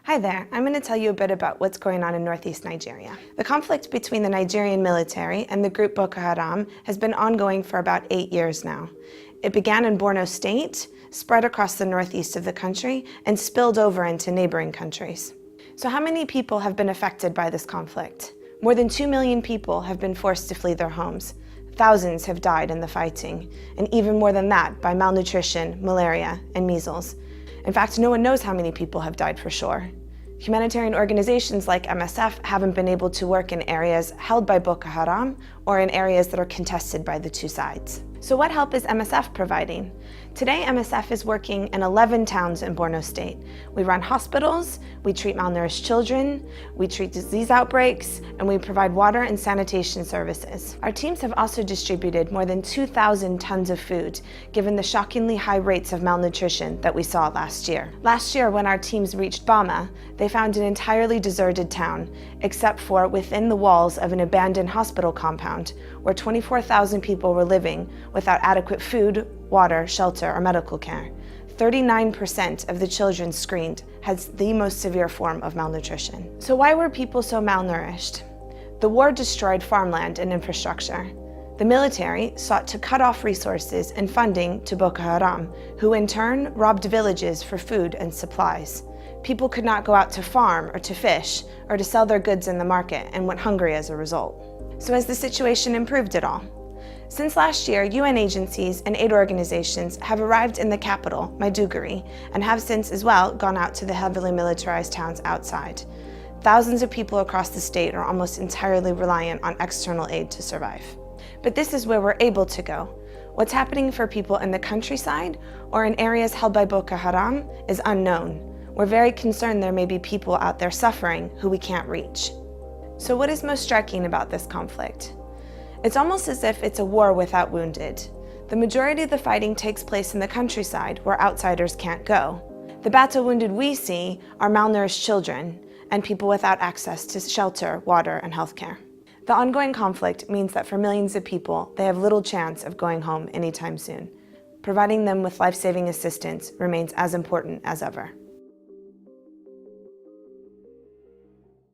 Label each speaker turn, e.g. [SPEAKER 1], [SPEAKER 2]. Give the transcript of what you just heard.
[SPEAKER 1] Hi there, I'm going to tell you a bit about what's going on in northeast Nigeria. The conflict between the Nigerian military and the group Boko Haram has been ongoing for about 8 years now. It began in Borno State, spread across the northeast of the country, and spilled over into neighboring countries. So how many people have been affected by this conflict? More than 2 million people have been forced to flee their homes. Thousands have died in the fighting, and even more than that by malnutrition, malaria, and measles. In fact, no one knows how many people have died for sure. Humanitarian organizations like MSF haven't been able to work in areas held by Boko Haram or in areas that are contested by the two sides. So what help is MSF providing? Today, MSF is working in 11 towns in Borno State. We run hospitals, we treat malnourished children, we treat disease outbreaks, and we provide water and sanitation services. Our teams have also distributed more than 2,000 tons of food, given the shockingly high rates of malnutrition that we saw last year. Last year, when our teams reached Bama, they found an entirely deserted town, except for within the walls of an abandoned hospital compound, where 24,000 people were living without adequate food, water, shelter, or medical care. 39% of the children screened had the most severe form of malnutrition. So why were people so malnourished? The war destroyed farmland and infrastructure. The military sought to cut off resources and funding to Boko Haram, who in turn robbed villages for food and supplies. People could not go out to farm or to fish or to sell their goods in the market and went hungry as a result. So has the situation improved at all? Since last year, UN agencies and aid organizations have arrived in the capital, Maiduguri, and have since as well gone out to the heavily militarized towns outside. Thousands of people across the state are almost entirely reliant on external aid to survive. But this is where we're able to go. What's happening for people in the countryside or in areas held by Boko Haram is unknown. We're very concerned there may be people out there suffering who we can't reach. So what is most striking about this conflict? It's almost as if it's a war without wounded. The majority of the fighting takes place in the countryside where outsiders can't go. The battle wounded we see are malnourished children and people without access to shelter, water, and healthcare. The ongoing conflict means that for millions of people, they have little chance of going home anytime soon. Providing them with life-saving assistance remains as important as ever.